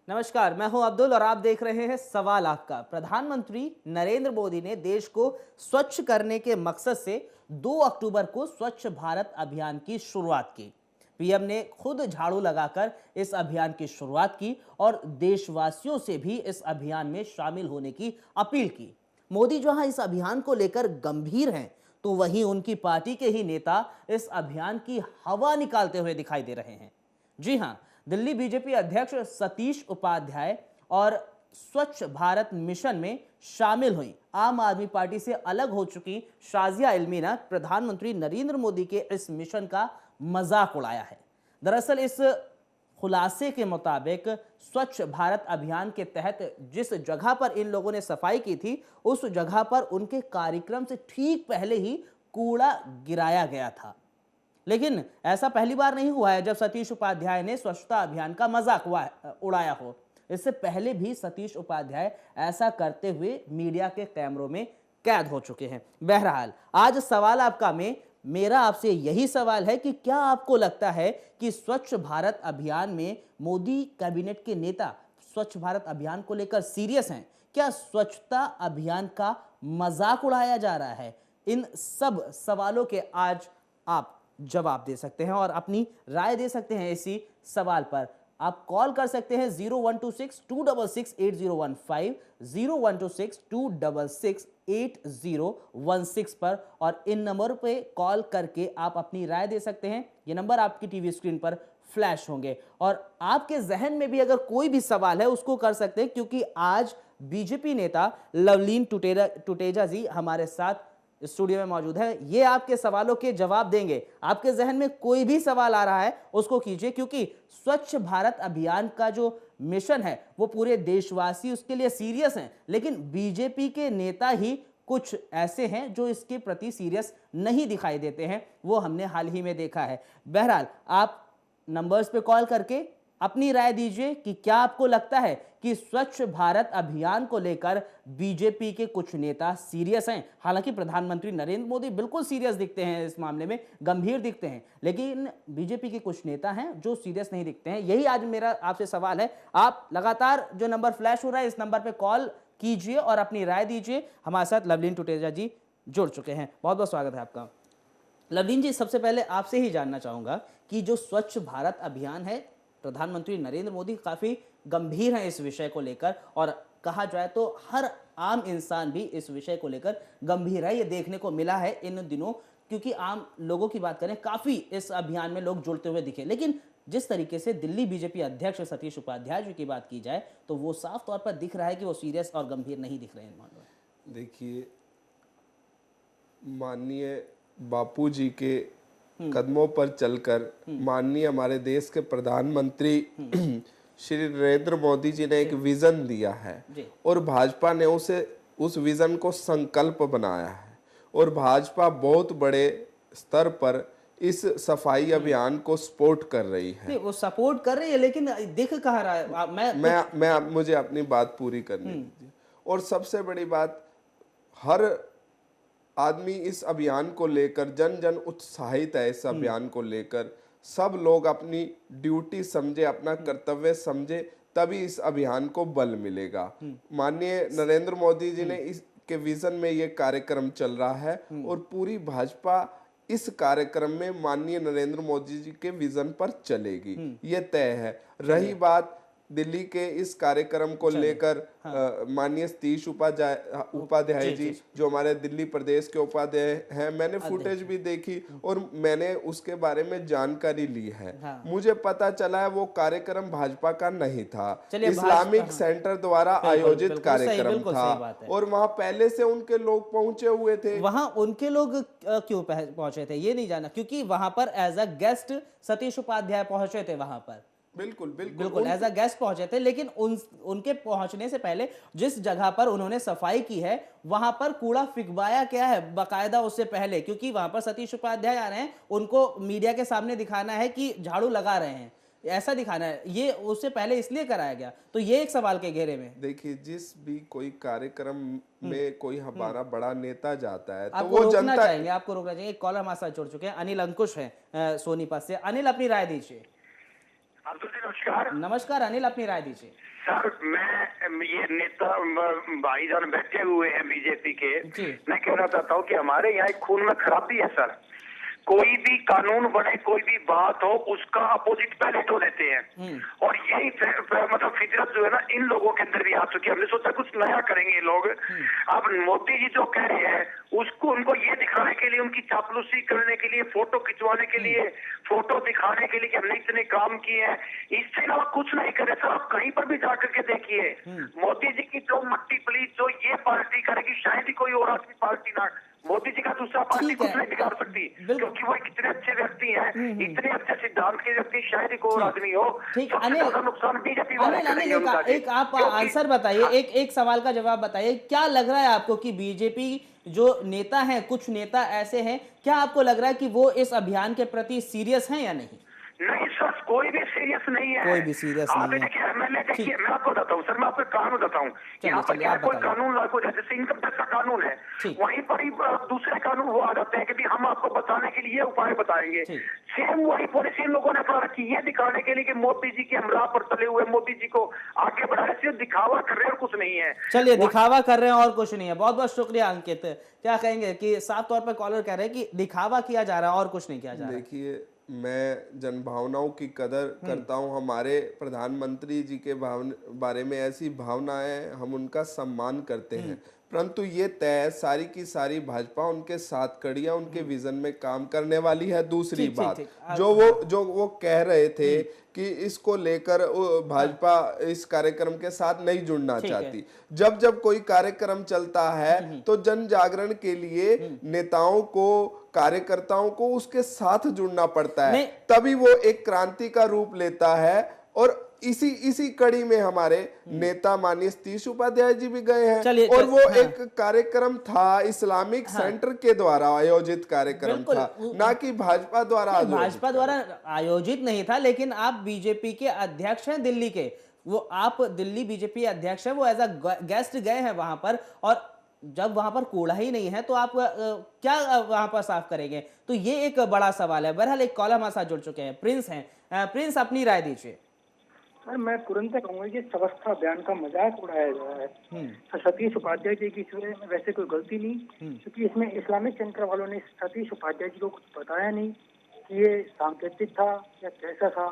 नमस्कार, मैं हूं अब्दुल और आप देख रहे हैं सवाल आपका। प्रधानमंत्री नरेंद्र मोदी ने देश को स्वच्छ करने के मकसद से 2 अक्टूबर को स्वच्छ भारत अभियान की शुरुआत की। पीएम ने खुद झाड़ू लगाकर इस अभियान की शुरुआत की और देशवासियों से भी इस अभियान में शामिल होने की अपील की। मोदी जहां इस अभियान को लेकर गंभीर हैं, तो वहीं उनकी पार्टी के ही नेता इस अभियान की हवा निकालते हुए दिखाई दे रहे हैं। जी हां, दिल्ली बीजेपी अध्यक्ष सतीश उपाध्याय और स्वच्छ भारत मिशन में शामिल हुई आम आदमी पार्टी से अलग हो चुकी शाजिया इल्मी ने प्रधानमंत्री नरेंद्र मोदी के इस मिशन का मजाक उड़ाया है। दरअसल इस खुलासे के मुताबिक स्वच्छ भारत अभियान के तहत जिस जगह पर इन लोगों ने सफाई की थी, उस जगह पर उनके कार्यक्रम से ठीक पहले ही कूड़ा गिराया गया था। लेकिन ऐसा पहली बार नहीं हुआ है जब सतीश उपाध्याय ने स्वच्छता अभियान का मजाक उड़ाया हो। इससे पहले भी सतीश उपाध्याय ऐसा करते हुए मीडिया के कैमरों में कैद हो चुके हैं। बहरहाल आज सवाल आपका में मेरा आपसे यही सवाल है कि क्या आपको लगता है कि स्वच्छ भारत अभियान में मोदी कैबिनेट के नेता स्वच्छ भारत अभियान को लेकर सीरियस हैं? क्या स्वच्छता अभियान का मजाक उड़ाया जा रहा है? इन सब सवालों के आज आप जवाब दे सकते हैं और अपनी राय दे सकते हैं। इसी सवाल पर आप कॉल कर सकते हैं 0126-266-8015, 0126-266-8016 पर, और इन नंबर पे कॉल करके आप अपनी राय दे सकते हैं। ये नंबर आपकी टीवी स्क्रीन पर फ्लैश होंगे और आपके जहन में भी अगर कोई भी सवाल है उसको कर सकते हैं, क्योंकि आज बीजेपी नेता लवलीन टुटेजा जी हमारे साथ स्टूडियो में मौजूद है। ये आपके सवालों के जवाब देंगे। आपके जहन में कोई भी सवाल आ रहा है उसको कीजिए, क्योंकि स्वच्छ भारत अभियान का जो मिशन है वो पूरे देशवासी उसके लिए सीरियस हैं, लेकिन बीजेपी के नेता ही कुछ ऐसे हैं जो इसके प्रति सीरियस नहीं दिखाई देते हैं। वो हमने हाल ही में देखा है। बहरहाल आप नंबर्स पे कॉल करके अपनी राय दीजिए कि क्या आपको लगता है कि स्वच्छ भारत अभियान को लेकर बीजेपी के कुछ नेता सीरियस हैं। हालांकि प्रधानमंत्री नरेंद्र मोदी बिल्कुल सीरियस दिखते हैं, इस मामले में गंभीर दिखते हैं, लेकिन बीजेपी के कुछ नेता हैं जो सीरियस नहीं दिखते हैं। यही आज मेरा आपसे सवाल है। आप लगातार जो नंबर फ्लैश हो रहा है इस नंबर पर कॉल कीजिए और अपनी राय दीजिए। हमारे साथ लवलीन टुटेजा जी जुड़ चुके हैं। बहुत बहुत स्वागत है आपका। लवलीन जी, सबसे पहले आपसे ही जानना चाहूंगा कि जो स्वच्छ भारत अभियान है, प्रधानमंत्री नरेंद्र मोदी काफी गंभीर हैं इस विषय को लेकर, और कहा जाए तो हर आम इंसान भी इस विषय को लेकर गंभीर है। ये देखने को मिला है इन दिनों, क्योंकि आम लोगों की बात करें, काफी इस अभियान में लोग जुड़ते हुए दिखे। लेकिन जिस तरीके से दिल्ली बीजेपी अध्यक्ष सतीश उपाध्याय जी की बात की जाए तो वो साफ तौर पर दिख रहा है कि वो सीरियस और गंभीर नहीं दिख रहे हैं। देखिए, माननीय बापू जी के कदमों पर चलकर माननीय हमारे देश के प्रधानमंत्री श्री नरेंद्र मोदी जी ने एक विजन दिया है और भाजपा ने उस विजन को संकल्प बनाया है, और भाजपा बहुत बड़े स्तर पर इस सफाई अभियान को सपोर्ट कर रही है। नहीं, वो सपोर्ट कर रही है, लेकिन दिख कहाँ रहा है? मुझे अपनी बात पूरी करनी दीजिए। और सबसे बड़ी बात, हर आदमी इस अभियान को लेकर जन जन उत्साहित है। इस अभियान को लेकर सब लोग अपनी ड्यूटी समझे, अपना कर्तव्य समझे, तभी इस अभियान को बल मिलेगा। माननीय नरेंद्र मोदी जी ने इसके विजन में ये कार्यक्रम चल रहा है और पूरी भाजपा इस कार्यक्रम में माननीय नरेंद्र मोदी जी के विजन पर चलेगी, ये तय है। रही बात दिल्ली के इस कार्यक्रम को लेकर, माननीय सतीश उपाध्याय जी जो हमारे दिल्ली प्रदेश के उपाध्यक्ष हैं, मैंने फुटेज भी देखी और मैंने उसके बारे में जानकारी ली है। मुझे पता चला है वो कार्यक्रम भाजपा का नहीं था, इस्लामिक सेंटर द्वारा आयोजित कार्यक्रम था, और वहां पहले से उनके लोग पहुंचे हुए थे। वहां उनके लोग क्यों पहुंचे थे ये नहीं जाना, क्योंकि वहां पर as a guest Satish Upadhyay पहुंचे थे। वहां पर बिल्कुल एज अ गेस्ट पहुंचे थे, लेकिन उनके पहुंचने से पहले जिस जगह पर उन्होंने सफाई की है वहां पर कूड़ा फिकवाया क्या है बाकायदा उससे पहले, क्योंकि वहां पर सतीश उपाध्याय आ रहे हैं, उनको मीडिया के सामने दिखाना है कि झाड़ू लगा रहे हैं, ऐसा दिखाना है। ये उससे पहले इसलिए कराया गया। तो ये एक सवाल के घेरे में, देखिए, जिस भी कोई कार्यक्रम में कोई हमारा बड़ा नेता जाता है तो आपको वो जनता चाहेंगे, आपको रोकना चाहिए। एक कॉलर हमारे साथ जुड़ चुके हैं, अनिल अंकुश है सोनीपत से। अनिल, अपनी राय दीजिए। अब्दुल जी नमस्कार। नमस्कार अनिल, अपनी राय दीजिए। सर, मैं ये नेता भाईजान बैठे हुए हैं बीजेपी के, जी। मैं कहना चाहता हूँ कि हमारे यहाँ एक खून में खराबी है सर। कोई भी कानून बने, कोई भी बात हो, उसका अपोजिट पहले तो देते हैं। और यही मतलब फितरत जो है ना, इन लोगों के अंदर भी आ चुकी है। हमने सोचा कुछ नया करेंगे ये लोग। अब मोदी जी जो कह रहे हैं, उसको उनको ये दिखाने के लिए, उनकी चापलूसी करने के लिए, फोटो खिंचवाने के लिए, फोटो दिखाने के लिए कि हमने इतने काम किए हैं, इससे अलावा कुछ नहीं करे सर। आप कहीं पर भी जाकर के देखिए, मोदी जी की जो मट्टी पलीत जो ये पार्टी करेगी, शायद ही कोई और आदमी पार्टी ना, मोदी जी का दूसरा पार्टी ठीक कुछ है, नहीं बिगाड़ सकती, बिल्कुल। क्योंकि वो इतने अच्छे व्यक्ति हैं, इतने अच्छे सिद्धांत के व्यक्ति, शायद ही कोई और ठीक आदमी हो। ठीक सबसे अनिल, ज्यादा नुकसान बीजेपी वाले अनिल अनिल करेंगे उनका जी, एक आप क्योंकि आंसर बताइए, हाँ, एक सवाल का जवाब बताइए। क्या लग रहा है आपको कि बीजेपी जो नेता हैं, कुछ नेता ऐसे हैं, क्या आपको लग रहा है कि वो इस अभियान के प्रति सीरियस हैं या नहीं? नहीं सर, कोई भी सीरियस नहीं है। कोई भी सीरियस आप नहीं है। देखिए, मैंने देखिए, ठीक, मैं आपको बताता हूँ सर, मैं आपको एक कानून बताता हूँ। यहाँ पर चलिए क्या है, आप कोई बताइए। कानून लागू हो जाए, जैसे इनकम टैक्स का कानून है, ठीक, वहीं पर ही दूसरे कानून वो आ जाते हैं कि भी हम आपको बताने के लिए उपाय बताएंगे। ठीक। सेम वही पॉलिसी इन लोगों ने अपना रखी है, दिखाने के लिए कि मोदी जी के हमला पर चले हुए, मोदी जी को आगे बढ़ा रहे, सिर्फ दिखावा कर रहे हैं और कुछ नहीं है। चलिए, दिखावा कर रहे हैं और कुछ नहीं है। बहुत बहुत शुक्रिया अंकित। क्या कहेंगे कि साफ तौर पर कॉलर कह रहे हैं कि दिखावा किया जा रहा है और कुछ नहीं किया जा रहा है। देखिए, मैं जनभावनाओं की कदर करता हूं। हमारे प्रधानमंत्री जी के बारे में ऐसी भावनाएं, हम उनका सम्मान करते हैं। परंतु ये तय सारी की सारी भाजपा उनके साथ खड़ी है, उनके विजन में काम करने वाली है। दूसरी ठीक ठीक बात, ठीक जो वो कह रहे थे कि इसको लेकर भाजपा इस कार्यक्रम के साथ नहीं जुड़ना ठीक है। चाहती। जब जब कोई कार्यक्रम चलता है तो जन जागरण के लिए नेताओं को, कार्यकर्ताओं को उसके साथ जुड़ना पड़ता है, नहीं, तभी वो एक क्रांति का रूप लेता है। और इसी कड़ी में हमारे नेता माननीय सतीश उपाध्याय जी भी गए हैं। चलिए, और वो हाँ, एक कार्यक्रम था, इस्लामिक सेंटर के द्वारा आयोजित कार्यक्रम बिल्कुल। था, ना कि भाजपा द्वारा नहीं, आयोजित भाजपा द्वारा आयोजित नहीं था, लेकिन आप बीजेपी के अध्यक्ष हैं दिल्ली के। वो आप दिल्ली बीजेपी अध्यक्ष हैं, वो एज अ गेस्ट गए हैं वहां पर। और जब वहां पर कूड़ा ही नहीं है तो आप क्या वहां पर साफ करेंगे? तो ये एक बड़ा सवाल है। बहरहाल एक कॉलर हमारे साथ जुड़ चुके हैं, प्रिंस हैं। प्रिंस, अपनी राय दीजिए। सर, मैं तुरंत कहूंगा कि स्वच्छता अभियान का मजाक उड़ाया जा रहा है। सतीश उपाध्याय जी की इसमें वैसे कोई गलती नहीं, क्योंकि इसमें इस्लामिक सेंटर वालों ने सतीश उपाध्याय जी को कुछ बताया नहीं कि ये सांकेतिक था या कैसा था।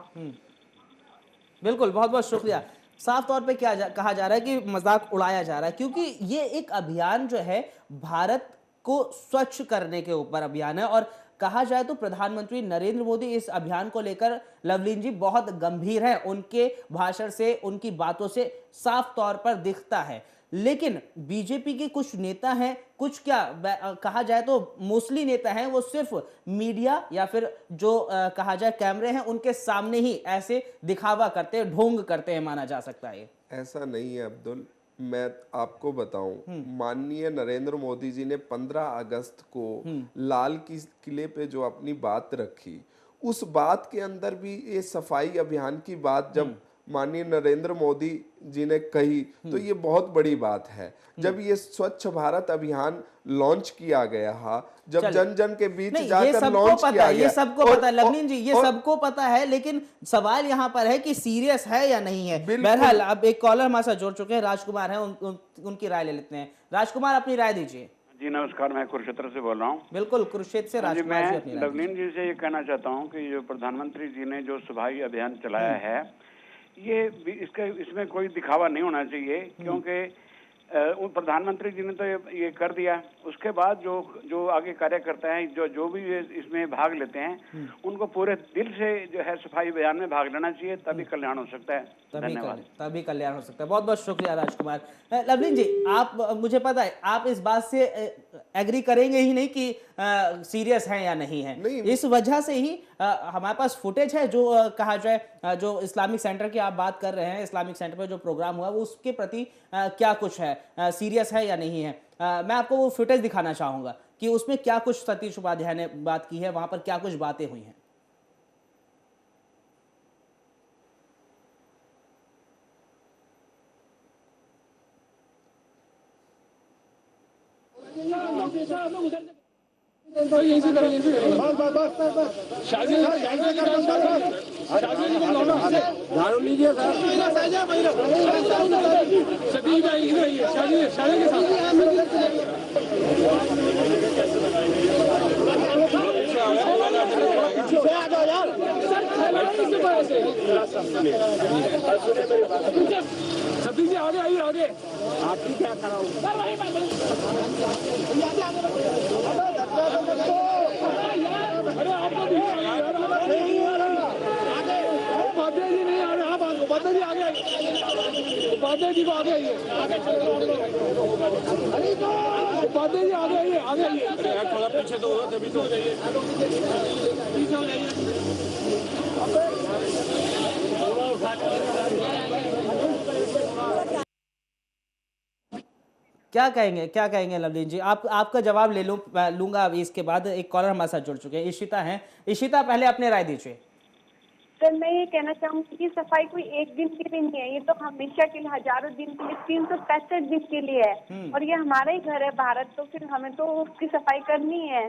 बिल्कुल, बहुत बहुत शुक्रिया। साफ तौर पे कहा जा रहा है कि मजाक उड़ाया जा रहा है, क्योंकि ये एक अभियान जो है भारत को स्वच्छ करने के ऊपर अभियान है। और कहा जाए तो प्रधानमंत्री नरेंद्र मोदी इस अभियान को लेकर, लवलीन जी, बहुत गंभीर हैं। उनके भाषण से, उनकी बातों से साफ तौर पर दिखता है। लेकिन बीजेपी के कुछ नेता हैं, कुछ क्या कहा जाए तो मोस्टली नेता हैं, वो सिर्फ मीडिया या फिर जो कहा जाए कैमरे हैं उनके सामने ही ऐसे दिखावा करते हैं, ढोंग करते हैं, माना जा सकता है। ऐसा नहीं है अब्दुल। मैं आपको बताऊं, माननीय नरेंद्र मोदी जी ने 15 अगस्त को लाल किले पे जो अपनी बात रखी, उस बात के अंदर भी ये सफाई अभियान की बात जब माननीय नरेंद्र मोदी जी ने कही, तो ये बहुत बड़ी बात है। जब ये स्वच्छ भारत अभियान लॉन्च किया गया है, जब जन जन के बीच नहीं, ये जाकर सबको लॉन्च पता किया है, गया, ये सबको पता है लवलीन जी, ये सबको पता है। लेकिन सवाल यहाँ पर है कि सीरियस है या नहीं है। बहरहाल अब एक कॉलर हमारे साथ जुड़ चुके हैं, राजकुमार हैं, उनकी राय ले लेते हैं। राजकुमार, अपनी राय दीजिए। जी नमस्कार, मैं कुरुक्षेत्र से बोल रहा हूँ। बिल्कुल, कुरुक्षेत्र से राजकुमार जी, अपनी मैं राय लवलीन जी से ये कहना चाहता हूँ कि जो प्रधानमंत्री जी ने जो सफाई अभियान चलाया है, ये इसमें कोई दिखावा नहीं होना चाहिए, क्योंकि प्रधानमंत्री जी ने तो ये कर दिया। उसके बाद जो आगे कार्यकर्ता हैं, जो भी इसमें भाग लेते हैं, उनको पूरे दिल से जो है सफाई अभियान में भाग लेना चाहिए, तभी कल्याण हो सकता है। धन्यवाद। तभी कल्याण हो सकता है। बहुत बहुत शुक्रिया राजकुमार। लवलीन जी, आप, मुझे पता है आप इस बात से एग्री करेंगे ही नहीं कि सीरियस है या नहीं है। नहीं। इस वजह से ही हमारे पास फुटेज है, जो कहा जाए जो इस्लामिक सेंटर की आप बात कर रहे हैं, इस्लामिक सेंटर पे जो प्रोग्राम हुआ वो उसके प्रति क्या कुछ है, सीरियस है या नहीं है। मैं आपको वो फुटेज दिखाना चाहूंगा कि उसमें क्या कुछ सतीश उपाध्याय ने बात की है, वहां पर क्या कुछ बातें हुई हैं। झाड़ू लीजिए सभी जी आगे आइए आगे आपकी क्या खड़ा अरे आपको उपाध्याय जी नहीं आ रहे आप उपाध्याय जी आगे आइए उपाध्याय जी को आगे आइए उपाध्याय जी आगे आइए थोड़ा पीछे तो होगा तभी तो हो जाइए पीछे हो जाइए क्या कहेंगे लवलीन जी? आपका जवाब लूंगा अभी। इसके बाद एक कॉलर हमारे साथ जुड़ चुके हैं, इशिता हैं। इशिता, पहले अपने राय दीजिए। सर मैं ये कहना चाहूंगी कि सफाई कोई एक दिन के लिए नहीं है, ये तो हमेशा के लिए, हजारों दिन के लिए, 365 दिन के लिए है। और ये हमारा ही घर है भारत, तो फिर हमें तो उसकी सफाई करनी है।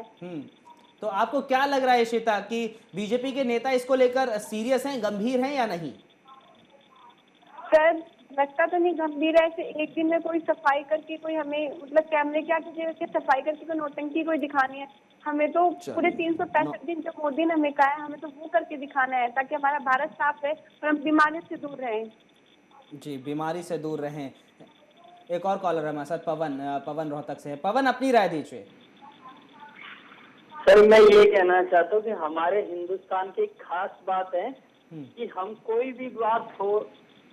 तो आपको क्या लग रहा है इशिता कि बीजेपी के नेता इसको लेकर सीरियस हैं, गंभीर हैं या नहीं? सर लगता तो नहीं गंभीर है। ऐसे एक दिन में कोई सफाई करके कोई हमें मतलब कैमरे के आगे सफाई करके कोई नौटंकी कोई दिखानी है। हमें तो पूरे 365 दिन जो मोदी ने हमें कहा है हमें तो वो करके दिखाना है, ताकि हमारा भारत साफ रहे और हम बीमारी से दूर रहें। जी, बीमारी से दूर रहें। एक और कॉलर है हमारे साथ, पवन रोहतक से है। पवन, अपनी राय दीजिए। सर मैं ये कहना चाहता हूँ कि हमारे हिंदुस्तान की खास बात है कि हम कोई भी बात हो,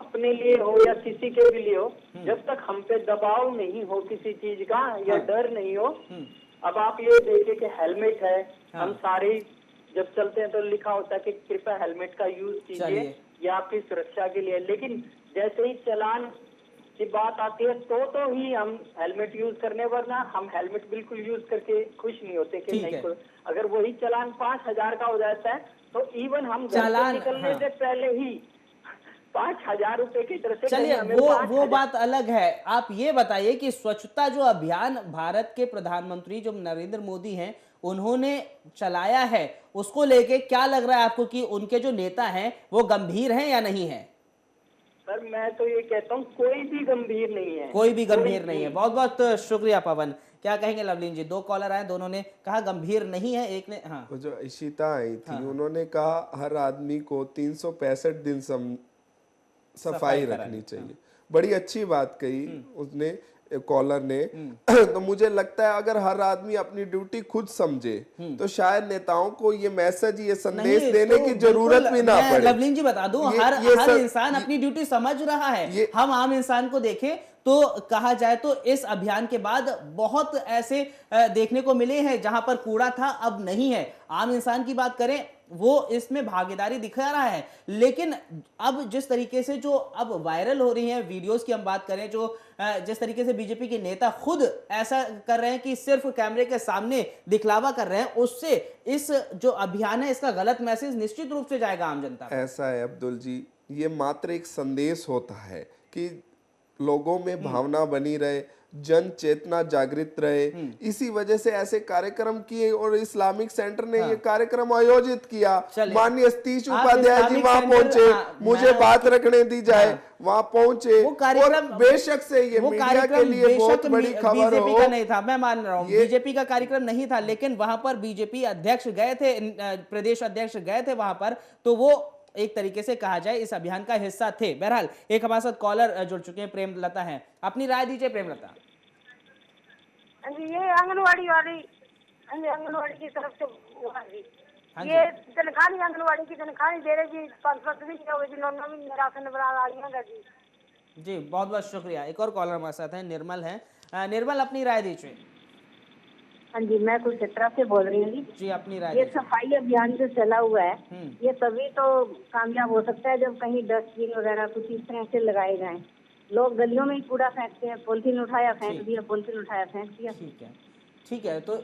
अपने लिए हो या किसी के भी लिए हो, जब तक हम पे दबाव नहीं हो किसी चीज का या डर नहीं हो। अब आप ये देखिए कि हेलमेट है, हम सारे जब चलते हैं तो लिखा होता है कि कृपया हेलमेट का यूज कीजिए, ये आपकी सुरक्षा के लिए। लेकिन जैसे ही चालान की बात आती है तो ही हम हेलमेट यूज करने, वरना हम हेलमेट बिल्कुल यूज करके खुश नहीं होते कि नहीं। अगर वही चालान 5,000 का हो जाता है तो इवन हम घर से निकलने से पहले ही 5,000 रुपए की तरफ से। चलिए, वो बात अलग है। आप ये बताइए कि स्वच्छता जो अभियान भारत के प्रधानमंत्री जो नरेंद्र मोदी हैं उन्होंने चलाया है, उसको लेके क्या लग रहा है आपको कि उनके जो नेता हैं वो गंभीर हैं या नहीं है? सर मैं तो ये कहता हूँ कोई भी गंभीर नहीं है, कोई भी गंभीर नहीं है। बहुत बहुत शुक्रिया पवन। क्या कहेंगे लवलीन जी? 2 कॉलर आए, दोनों ने कहा गंभीर नहीं है, एक ने वो जो इशिता आई थी उन्होंने कहा हर आदमी को 365 दिन सफाई रखनी चाहिए। बड़ी अच्छी बात कही उसने, कॉलर ने। तो मुझे लगता है अगर हर आदमी अपनी ड्यूटी खुद समझे तो शायद नेताओं को ये मैसेज, ये संदेश देने की जरूरत भी ना पड़े। लवलीन जी बता दूं, हर इंसान अपनी ड्यूटी समझ रहा है। हम आम इंसान को देखें तो कहा जाए तो इस अभियान के बाद बहुत ऐसे देखने को मिले हैं जहां पर कूड़ा था अब नहीं है। आम इंसान की बात करें, वो इसमें भागीदारी दिखा रहा है। लेकिन अब जिस तरीके से जो अब वायरल हो रही हैं वीडियोस की हम बात करें, जो जिस तरीके से बीजेपी के नेता खुद ऐसा कर रहे हैं कि सिर्फ कैमरे के सामने दिखलावा कर रहे हैं, उससे इस जो अभियान है इसका गलत मैसेज निश्चित रूप से जाएगा आम जनता को। ऐसा है अब्दुल जी, ये मात्र एक संदेश होता है कि लोगों में भावना बनी रहे, जन चेतना जागृत रहे। इसी वजह से ऐसे कार्यक्रम किए और इस्लामिक सेंटर ने ये कार्यक्रम आयोजित किया। माननीय सतीश उपाध्याय जी वहां पहुंचे, मुझे बात रखने दी जाए, वहां पहुंचे। और बेशक से ये मीडिया के लिए बहुत बड़ी खबर बीजेपी का नहीं था, मैं मान रहा हूँ बीजेपी का कार्यक्रम नहीं था, लेकिन वहां पर बीजेपी अध्यक्ष गए थे, प्रदेश अध्यक्ष गए थे वहां पर, तो वो एक तरीके से कहा जाए इस अभियान का हिस्सा थे। बहरहाल एक हमारे साथ कॉलर जुड़ चुके हैं, प्रेमलता हैं। अपनी राय दीजिए प्रेमलता। ये आंगनवाड़ी वाली, आंगनवाड़ी की तरफ से ये तनख्वाह नहीं, आंगनवाड़ी की तनख्वाह नहीं दे रही जी, 500 भी नहीं राशन बना जी। बहुत बहुत शुक्रिया। एक और कॉलर हमारे साथ है, निर्मल है। निर्मल, अपनी राय दीजिए। हाँ जी, मैं कुरुक्षेत्र से बोल रही हूँ जी, अपनी राय। ये सफाई अभियान जो चला हुआ है ये तभी तो कामयाब हो सकता है जब कहीं डस्टबिन वगैरह कुछ इस तरह से लगाए जाएं। लोग गलियों में ही कूड़ा फेंकते हैं, पॉलिथीन उठाया फेंक दिया, पॉलिथीन उठाया फेंक दिया। ठीक है, तो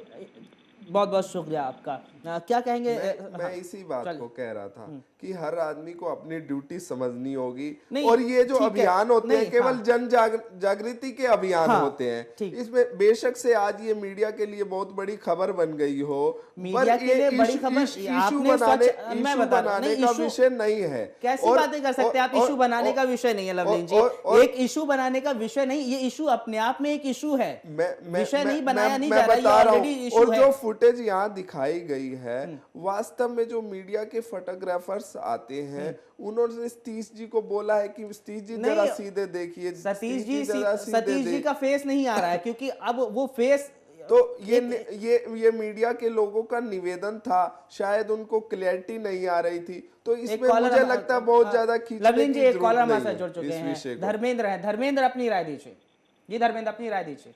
बहुत बहुत शुक्रिया आपका। क्या कहेंगे? मैं इसी बात को कह रहा था कि हर आदमी को अपनी ड्यूटी समझनी होगी। नहीं, और ये जो ठीक है। अभियान होते हैं नहीं, केवल हाँ। जन जागृति के अभियान हाँ, होते हैं। ठीक। इसमें बेशक से आज ये मीडिया के लिए बहुत बड़ी खबर बन गई हो, मीडिया के लिए बड़ी खबर इशू आपने बनाने का विषय नहीं है। कैसी बातें कर सकते हैं आप? इशू बनाने का विषय नहीं है लवलीन जी, एक इशू बनाने का विषय नहीं, ये इशू अपने आप में एक इशू है, विषय नहीं बनाया नहीं जा रहा, ये ऑलरेडी इशू है। और जो फुटेज यहाँ दिखाई गई है, वास्तव में जो मीडिया के फोटोग्राफर्स आते हैं उन्होंने सतीश जी को बोला है कि सतीश जी जरा सीधे देखिए, सतीश जी का फेस नहीं आ रहा है, क्योंकि अब वो फेस तो ये मीडिया के लोगों का निवेदन था, शायद उनको क्लैरिटी नहीं आ रही थी, तो इसमें मुझे लगता है बहुत ज्यादा लवलीन जी एक कॉलर हमारे साथ जुड़ चुके हैं, धर्मेंद्र है। धर्मेंद्र अपनी राय दीजिए जी। धर्मेंद्र अपनी राय दीजिए।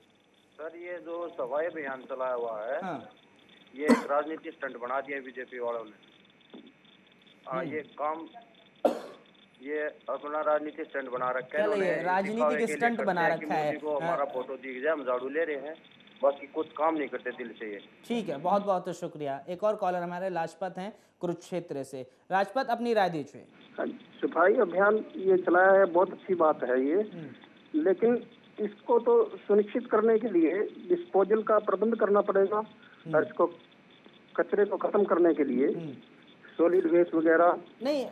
सर ये जो सफाई अभियान चलाया हुआ है, ये एक राजनीतिक स्टंट बना दिया बीजेपी वालों ने। ये काम ये अपना राजनीतिक स्टंट बना रखा है, राजनीतिक स्टंट बना रखा है। हमारा फोटो दिख जाए, हम झाड़ू ले रहे हैं, बाकी कुछ काम नहीं करते दिल से ये। ठीक है, बहुत बहुत शुक्रिया। एक और कॉलर हमारे लाजपत हैं कुरुक्षेत्र से। लाजपत अपनी राय दीजिए। सफाई अभियान ये चलाया है, बहुत अच्छी बात है ये, लेकिन इसको तो सुनिश्चित करने के लिए डिस्पोजल का प्रबंध करना पड़ेगा और इसको कचरे को खत्म करने के लिए सॉलिड वेस्ट वगैरह नहीं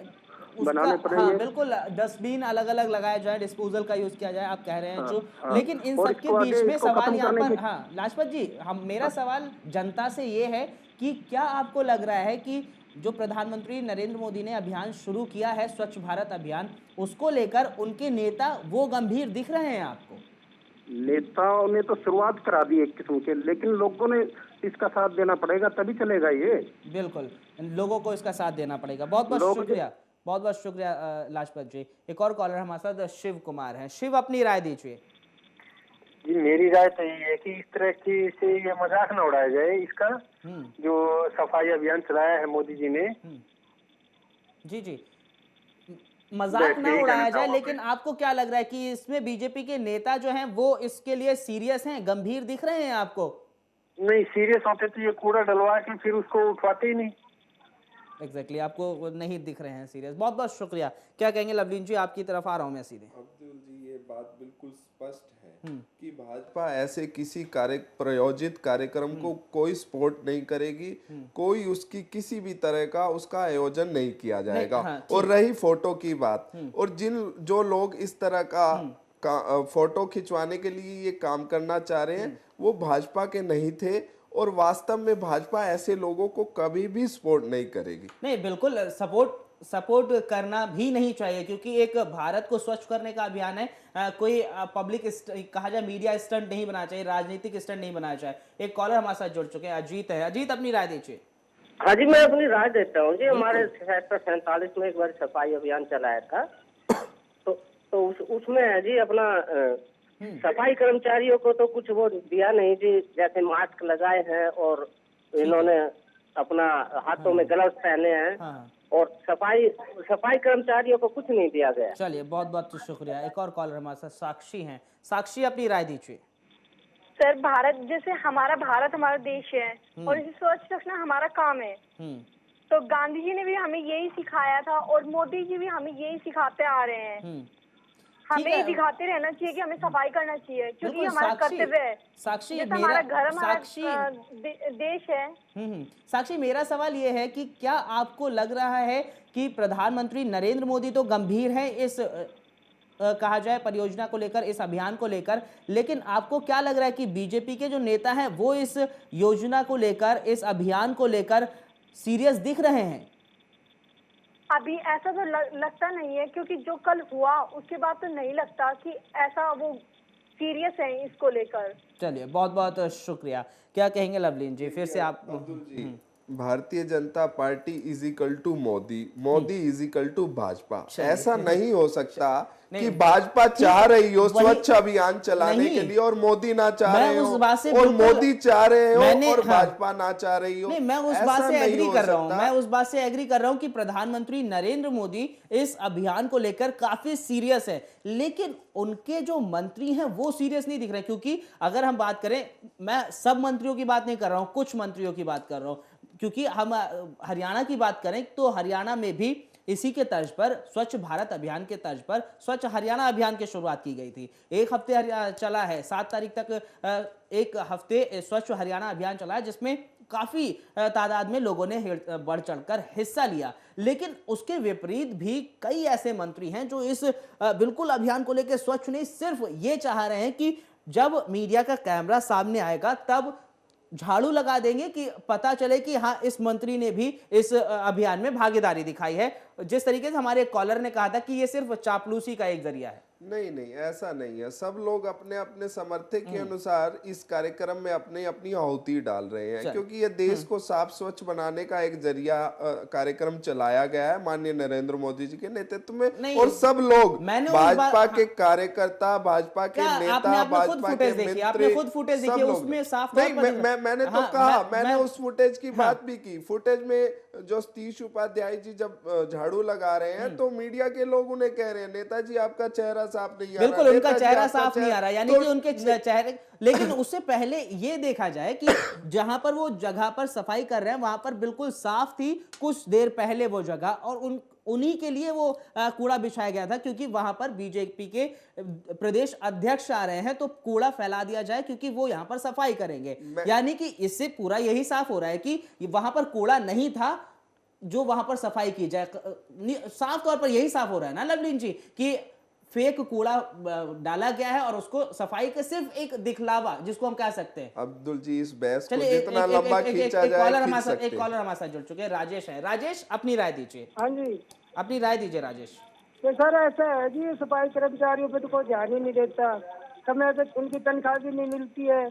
बनाने पड़ेंगे। हाँ, बिल्कुल, डस्टबिन अलग अलग लगाया जाए, डिस्पोजल का यूज किया जाए, आप कह रहे हैं जो। लेकिन इन सब के बीच में सवाल यहाँ पर, हाँ लाजपत जी, मेरा सवाल जनता से ये है कि क्या आपको लग रहा है कि जो प्रधानमंत्री नरेंद्र मोदी ने अभियान शुरू किया है स्वच्छ भारत अभियान, उसको लेकर उनके नेता वो गंभीर दिख रहे हैं आपको? नेताओं ने तो शुरुआत करा दी एक किस्म के, लेकिन लोगों ने इसका साथ देना पड़ेगा, तभी चलेगा ये। बिल्कुल, लोगों को इसका साथ देना पड़ेगा। बहुत बहुत शुक्रिया, बहुत बहुत शुक्रिया लाजपत जी। एक और कॉलर हमारे साथ शिव कुमार हैं। शिव अपनी राय दीजिए। जी मेरी राय तो ये है कि इस तरह की से ये मजाक ना उड़ाया जाए इसका, जो सफाई अभियान चलाया है मोदी जी ने। जी जी, मजाक ना उड़ाया जाए, लेकिन आपको क्या लग रहा है कि इसमें बीजेपी के नेता जो हैं वो इसके लिए सीरियस हैं, गंभीर दिख रहे हैं आपको? नहीं, सीरियस होते तो ये कूड़ा डलवा के फिर उसको उठवाते ही नहीं। एग्जैक्टली, आपको नहीं दिख रहे हैं सीरियस। बहुत बहुत शुक्रिया। क्या कहेंगे लवलीन जी, आपकी तरफ आ रहा हूं मैं सीधे। अब्दुल जी, ये बात बिल्कुल स्पष्ट है कि भाजपा ऐसे किसी प्रायोजित कार्यक्रम को कोई सपोर्ट नहीं करेगी, कोई उसकी किसी भी तरह का उसका आयोजन नहीं किया जाएगा। और रही फोटो की बात, और जो लोग इस तरह का फोटो खिंचवाने के लिए ये काम करना चाह रहे हैं वो भाजपा के नहीं थे, और वास्तव में भाजपा ऐसे लोगों को कभी भी सपोर्ट नहीं करेगी। नहीं, बिल्कुल सपोर्ट करना भी नहीं चाहिए, क्योंकि एक भारत को स्वच्छ करने का अभियान है। कोई पब्लिक कहा जाए मीडिया स्टंट नहीं बनाना चाहिए, राजनीतिक स्टंट नहीं बनाना चाहिए। एक कॉलर हमारे साथ जुड़ चुके हैं, अजीत है। अजीत अपनी राय दीजिए। हाँ जी, मैं अपनी राय देता हूँ जी। हमारे सेक्टर 47 में एक बार सफाई अभियान चलाया था, तो उसमें है जी अपना सफाई कर्मचारियों को तो कुछ वो दिया नहीं जी, जैसे मास्क लगाए हैं और इन्होंने अपना हाथों में ग्लव्स पहने हैं, और सफाई कर्मचारियों को कुछ नहीं दिया गया। चलिए, बहुत बहुत शुक्रिया। एक और कॉलर हमारे साथ साक्षी हैं। साक्षी अपनी राय दीजिए। सर, भारत जैसे हमारा देश है और इसे स्वच्छ रखना हमारा काम है, तो गांधी जी ने भी हमें यही सिखाया था और मोदी जी भी हमें यही सिखाते आ रहे हैं। हमें ये दिखाते रहना चाहिए कि हमें सफाई करना चाहिए, क्योंकि हमारा कर्तव्य है। साक्षी, हमारा घर हमारा देश है। साक्षी, मेरा सवाल ये है कि क्या आपको लग रहा है कि प्रधानमंत्री नरेंद्र मोदी तो गंभीर हैं इस कहा जाए परियोजना को लेकर, इस अभियान को लेकर, लेकिन आपको क्या लग रहा है कि बीजेपी के जो नेता हैं वो इस योजना को लेकर, इस अभियान को लेकर सीरियस दिख रहे हैं? अभी ऐसा तो लगता नहीं है, क्योंकि जो कल हुआ उसके बाद तो नहीं लगता कि ऐसा वो सीरियस है इसको लेकर। चलिए, बहुत बहुत शुक्रिया। क्या कहेंगे लवलीन जी, फिर से आप? Abdul ji, Bharatiya Janata Party is equal to Modi, Modi is equal to Bhajpa. ऐसा नहीं हो सकता कि भाजपा चाह रही हो स्वच्छ अभियान चलाने के लिए और मोदी ना चाह रहे हो, और मोदी चाह रहे हो और भाजपा ना चाह रही हो। नहीं, मैं उस बात से एग्री कर रहा हूं, मैं उस बात से एग्री कर रहा हूं कि प्रधानमंत्री नरेंद्र मोदी इस अभियान को लेकर काफी सीरियस है, लेकिन उनके जो मंत्री हैं वो सीरियस नहीं दिख रहे। क्योंकि अगर हम बात करें, मैं सब मंत्रियों की बात नहीं कर रहा हूं, कुछ मंत्रियों की बात कर रहा हूं, क्योंकि हम हरियाणा की बात करें तो हरियाणा में भी इसी के तर्ज पर, स्वच्छ भारत अभियान के तर्ज पर स्वच्छ हरियाणा अभियान की शुरुआत की गई थी। एक हफ्ते चला है, 7 तारीख तक एक हफ्ते स्वच्छ हरियाणा अभियान चला है, जिसमें काफी तादाद में लोगों ने बढ़ चढ़कर हिस्सा लिया। लेकिन उसके विपरीत भी कई ऐसे मंत्री हैं जो इस बिल्कुल अभियान को लेकर स्वच्छ नहीं, सिर्फ ये चाह रहे हैं कि जब मीडिया का कैमरा सामने आएगा तब झाड़ू लगा देंगे कि पता चले कि हाँ, इस मंत्री ने भी इस अभियान में भागीदारी दिखाई है। जिस तरीके से हमारे कॉलर ने कहा था कि ये सिर्फ चापलूसी का एक जरिया है। नहीं, ऐसा नहीं है। सब लोग अपने अपने समर्थक के अनुसार इस कार्यक्रम में अपनी अपनी आहुति डाल रहे हैं, क्योंकि ये देश को साफ स्वच्छ बनाने का एक जरिया कार्यक्रम चलाया गया है माननीय नरेंद्र मोदी जी के नेतृत्व में। और सब लोग, भाजपा के कार्यकर्ता, भाजपा के नेता, भाजपा के मंत्री, खुद फुटेज देखिए, उसमें साफ मैंने तो कहा, मैंने उस फुटेज की बात भी की। फुटेज में जो सतीश उपाध्याय जी जब झाड़ू लगा रहे हैं तो मीडिया के लोग उन्हें कह रहे हैं, नेताजी आपका चेहरा साफ नहीं आ रहा। बिल्कुल, उनका चेहरा साफ नहीं आ रहा, यानी कि उनके चेहरे। लेकिन उससे पहले ये देखा जाए कि जहां पर वो जगह पर सफाई कर रहे हैं वहां पर बिल्कुल साफ थी कुछ देर पहले वो जगह, और उन्हीं के लिए वो कूड़ा बिछाया गया था, क्योंकि वहां पर बीजेपी के प्रदेश अध्यक्ष आ रहे हैं तो कूड़ा फैला दिया जाए, क्योंकि वो यहां पर सफाई करेंगे। यानी कि इससे पूरा यही साफ हो रहा है कि वहां पर कूड़ा नहीं था जो वहां पर सफाई की जाए। साफ तौर पर यही साफ हो रहा है ना लवलीन जी, कि फेक कूड़ा डाला गया है और उसको सफाई का सिर्फ एक दिखलावा, जिसको हम कह सकते हैं। अब्दुल जी, इस बहस को जितना लंबा खींचा जाए, एक कॉलर हमारे साथ जुड़ चुके हैं, राजेश है। राजेश, अपनी राय दीजिए। हाँ जी, अपनी राय दीजिए राजेश। तो सर ऐसा है जी, सफाई कर्मचारियों पे तो कोई ध्यान ही नहीं देता, समय पे उनकी तनख्वाह भी नहीं मिलती है।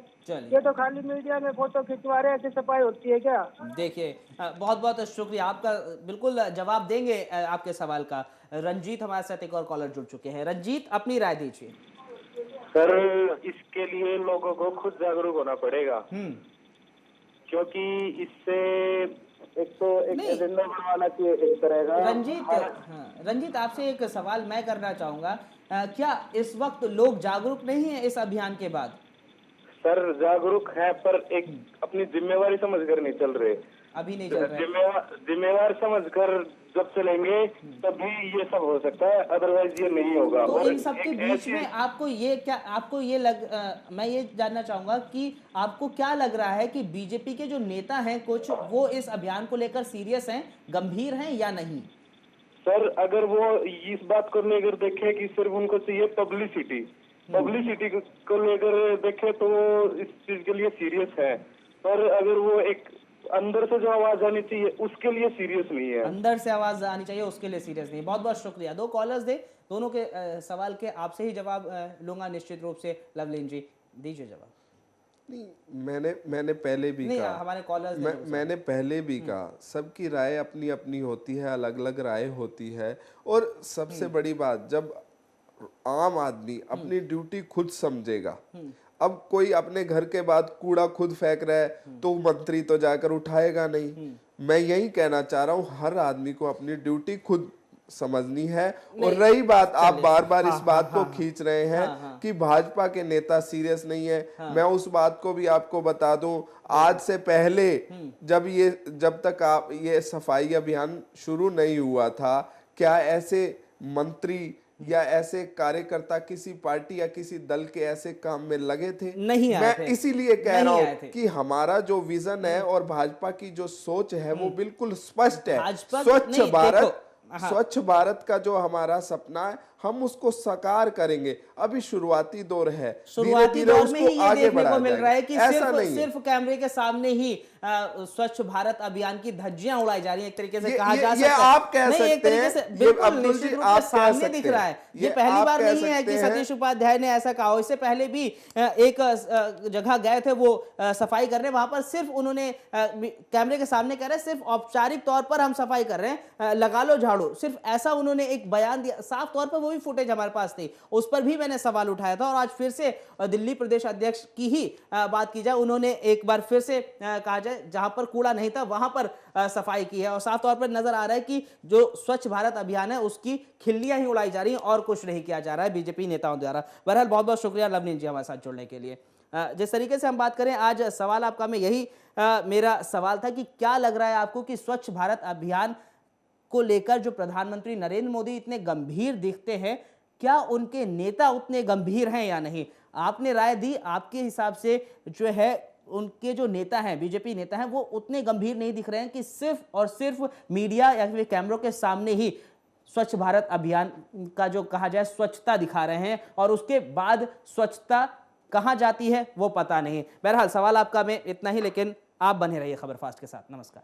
ये तो खाली मीडिया में फोटो खिंचवा रहे हैं, ऐसे सफाई होती है क्या? देखिए, बहुत बहुत शुक्रिया आपका, बिल्कुल जवाब देंगे आपके सवाल का। रंजीत हमारे साथ एक और कॉलर जुड़ चुके हैं। रंजीत, अपनी राय दीजिए। सर, इसके लिए लोगों को खुद जागरूक होना पड़ेगा, क्योंकि इससे एक तो एक एजेंडा बनवाना चाहिए एक तरह का। रंजीत, आपसे एक सवाल मैं करना चाहूंगा, क्या इस वक्त लोग जागरूक नहीं है इस अभियान के बाद? सर, जागरूक है पर एक अपनी जिम्मेवारी समझकर नहीं चल रहे। अभी नहीं चल रहे। जिम्मेवार समझकर जब चलेंगे तभी ये सब हो सकता है, अदरवाइज ये नहीं होगा। तो इन सब के बीच में मैं ये जानना चाहूंगा कि आपको क्या लग रहा है कि बीजेपी के जो नेता हैं कुछ, वो इस अभियान को लेकर सीरियस हैं, गंभीर हैं या नहीं? सर, अगर वो इस बात को लेकर देखे कि सिर्फ उनको चाहिए पब्लिसिटी को लेकर देखे तो इस चीज के लिए सीरियस है, पर अगर वो एक अंदर से जो आवाज आनी चाहिए उसके लिए सीरियस नहीं है। अंदर से आवाज आनी चाहिए उसके लिए सीरियस नहीं। बहुत बहुत शुक्रिया। 2 कॉलर्स दे, दोनों के सवाल के आपसे ही जवाब लूंगा निश्चित रूप से। लवलीन जी, दीजिए जवाब। नहीं, मैंने पहले भी कहा, हमारे कॉलर्स मैंने पहले भी कहा, सबकी राय अपनी अपनी होती है, अलग अलग राय होती है। और सबसे बड़ी बात, जब आम आदमी अपनी ड्यूटी खुद समझेगा, अब कोई अपने घर के बाद कूड़ा खुद फेंक रहा है तो मंत्री तो जाकर उठाएगा नहीं। मैं यही कहना चाह रहा हूँ, हर आदमी को अपनी ड्यूटी खुद समझनी है। और रही बात, आप बार बार इस बात को खींच रहे हैं कि भाजपा के नेता सीरियस नहीं है, मैं उस बात को भी आपको बता दूं, आज से पहले जब तक आप ये सफाई अभियान शुरू नहीं हुआ था, क्या ऐसे मंत्री या ऐसे कार्यकर्ता किसी पार्टी या किसी दल के ऐसे काम में लगे थे? नहीं आए थे। मैं इसीलिए कह रहा हूं कि हमारा जो विजन है और भाजपा की जो सोच है वो बिल्कुल स्पष्ट है। स्वच्छ भारत का जो हमारा सपना है, हम उसको साकार करेंगे। अभी शुरुआती दौर है, शुरुआती दौर में ही ये देखने को मिल रहा है कि ऐसा सिर्फ कैमरे के सामने ही स्वच्छ भारत अभियान की धज्जियां उड़ाई जा रही है, एक तरीके से कहा जा सकता है। ये आप कह सकते हैं, बिल्कुल निश्चित रूप से सामने दिख रहा है। ये पहली बार नहीं है कि सतीश उपाध्याय ने ऐसा कहा। इससे पहले भी एक जगह गए थे वो सफाई करने, वहां पर सिर्फ उन्होंने कैमरे के सामने कह रहे हैं सिर्फ औपचारिक तौर पर हम सफाई कर रहे हैं, लगा लो झाड़ू, सिर्फ ऐसा उन्होंने एक बयान दिया। साफ तौर पर वो भी फुटेज हमारे पास थी, उस पर भी मैंने सवाल उठाया था। और आज फिर से दिल्ली प्रदेश अध्यक्ष की ही बात की जाए, उन्होंने एक बार फिर से कहा जाए जहां पर कूड़ा नहीं था वहां पर सफाई की है। और साफ तौर पर नजर आ रहा है कि जो स्वच्छ भारत अभियान है उसकी खिल्लियां ही उड़ाई जा रही हैं और कुछ नहीं किया जा रहा है बीजेपी नेताओं द्वारा। बहरहाल बहुत बहुत शुक्रिया लवनीत जी हमारे साथ जुड़ने के लिए। जिस तरीके से हम बात करें आज सवाल आपका में यही मेरा सवाल था कि क्या लग रहा है आपको कि स्वच्छ भारत अभियान को लेकर जो प्रधानमंत्री नरेंद्र मोदी इतने गंभीर दिखते हैं, क्या उनके नेता उतने गंभीर हैं या नहीं? आपने राय दी, आपके हिसाब से जो है उनके जो नेता हैं, बीजेपी नेता हैं, वो उतने गंभीर नहीं दिख रहे हैं कि सिर्फ और सिर्फ मीडिया या फिर कैमरों के सामने ही स्वच्छ भारत अभियान का जो कहा जाए स्वच्छता दिखा रहे हैं और उसके बाद स्वच्छता कहां जाती है वो पता नहीं। बहरहाल सवाल आपका में इतना ही, लेकिन आप बने रहिए खबर फास्ट के साथ। नमस्कार।